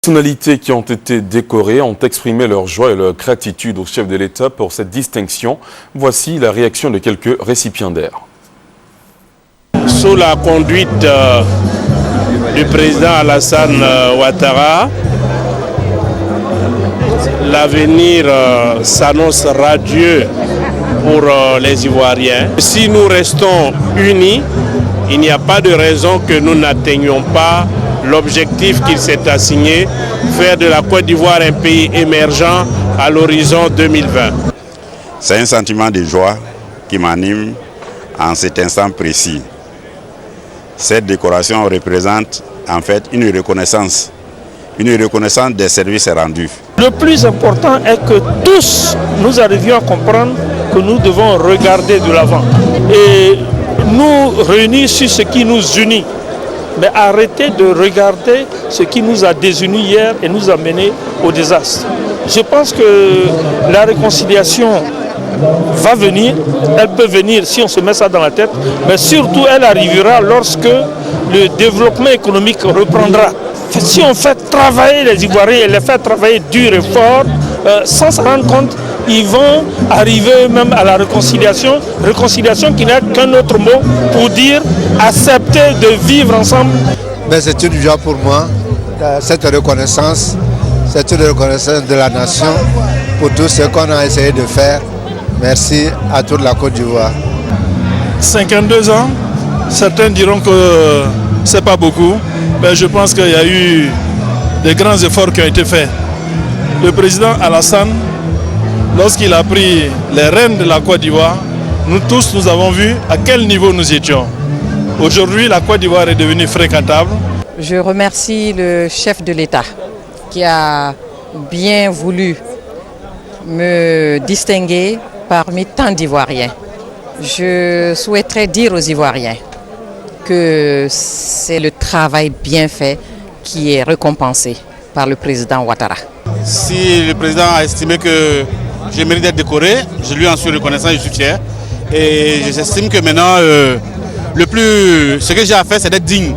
Les personnalités qui ont été décorées ont exprimé leur joie et leur gratitude au chef de l'État pour cette distinction. Voici la réaction de quelques récipiendaires. Sous la conduite du président Alassane Ouattara, l'avenir s'annonce radieux pour les Ivoiriens. Si nous restons unis, il n'y a pas de raison que nous n'atteignions pas l'objectif qu'il s'est assigné, faire de la Côte d'Ivoire un pays émergent à l'horizon 2020. C'est un sentiment de joie qui m'anime en cet instant précis. Cette décoration représente en fait une reconnaissance des services rendus. Le plus important est que tous nous arrivions à comprendre que nous devons regarder de l'avant et nous réunir sur ce qui nous unit. Mais arrêter de regarder ce qui nous a désunis hier et nous a menés au désastre. Je pense que la réconciliation va venir, elle peut venir si on se met ça dans la tête, mais surtout elle arrivera lorsque le développement économique reprendra. Si on fait travailler les Ivoiriens et les faire travailler dur et fort, sans se rendre compte, ils vont arriver même à la réconciliation qui n'est qu'un autre mot pour dire accepter de vivre ensemble. C'est une joie pour moi, cette reconnaissance, c'est une reconnaissance de la nation pour tout ce qu'on a essayé de faire. Merci à toute la Côte d'Ivoire. 52 ans, certains diront que c'est pas beaucoup, mais je pense qu'il y a eu des grands efforts qui ont été faits. Le président Alassane, lorsqu'il a pris les rênes de la Côte d'Ivoire, nous tous nous avons vu à quel niveau nous étions. Aujourd'hui, la Côte d'Ivoire est devenue fréquentable. Je remercie le chef de l'État qui a bien voulu me distinguer parmi tant d'Ivoiriens. Je souhaiterais dire aux Ivoiriens que c'est le travail bien fait qui est récompensé par le président Ouattara. Si le président a estimé que je mérite d'être décoré, je lui en suis reconnaissant et je suis fier. Et j'estime que maintenant, ce que j'ai à faire, c'est d'être digne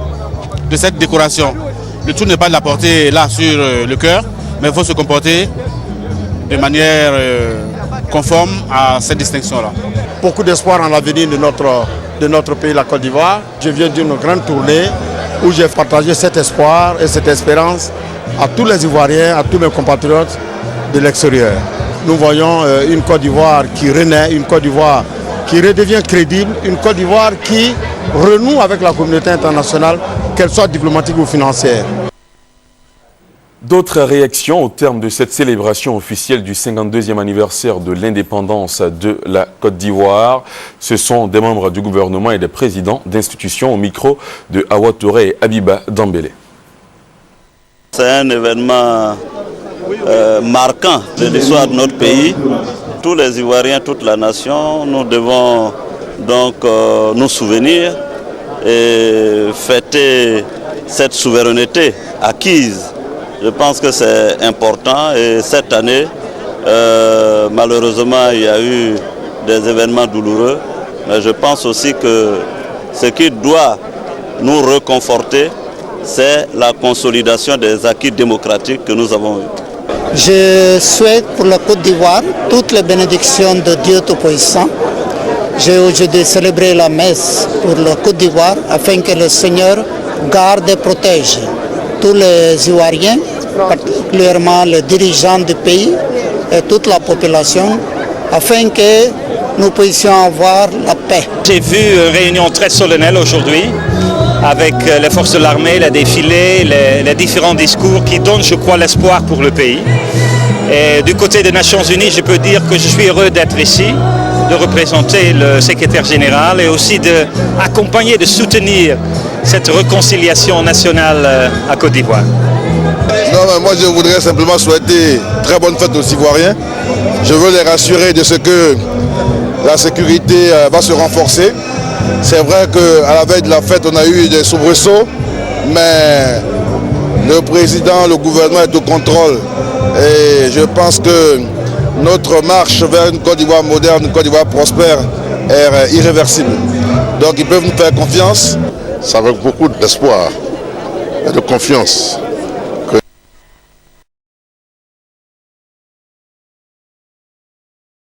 de cette décoration. Le tout n'est pas de la porter là sur le cœur, mais il faut se comporter de manière conforme à cette distinction-là. Beaucoup d'espoir en l'avenir de notre pays, la Côte d'Ivoire. Je viens d'une grande tournée où j'ai partagé cet espoir et cette espérance à tous les Ivoiriens, à tous mes compatriotes de l'extérieur. Nous voyons une Côte d'Ivoire qui renaît, une Côte d'Ivoire qui redevient crédible, une Côte d'Ivoire qui renoue avec la communauté internationale, qu'elle soit diplomatique ou financière. D'autres réactions au terme de cette célébration officielle du 52e anniversaire de l'indépendance de la Côte d'Ivoire. Ce sont des membres du gouvernement et des présidents d'institutions au micro de Awa Touré et Abiba Dambélé. C'est un événement marquant de l'histoire de notre pays. Tous les Ivoiriens, toute la nation, nous devons donc nous souvenir et fêter cette souveraineté acquise. Je pense que c'est important et cette année, malheureusement, il y a eu des événements douloureux. Mais je pense aussi que ce qui doit nous réconforter, c'est la consolidation des acquis démocratiques que nous avons eus. Je souhaite pour la Côte d'Ivoire toutes les bénédictions de Dieu Tout-Puissant. J'ai aujourd'hui célébré la messe pour la Côte d'Ivoire afin que le Seigneur garde et protège tous les Ivoiriens, particulièrement les dirigeants du pays et toute la population, afin que nous puissions avoir la paix. J'ai vu une réunion très solennelle aujourd'hui avec les forces de l'armée, les défilés, les différents discours qui donnent, je crois, l'espoir pour le pays. Et du côté des Nations Unies, je peux dire que je suis heureux d'être ici, de représenter le secrétaire général et aussi d'accompagner, de soutenir cette réconciliation nationale à Côte d'Ivoire. Non, mais moi je voudrais simplement souhaiter très bonne fête aux Ivoiriens. Je veux les rassurer de ce que la sécurité va se renforcer. C'est vrai qu'à la veille de la fête, on a eu des soubresauts, mais le président, le gouvernement est au contrôle. Et je pense que notre marche vers une Côte d'Ivoire moderne, une Côte d'Ivoire prospère est irréversible. Donc ils peuvent nous faire confiance. C'est avec beaucoup d'espoir et de confiance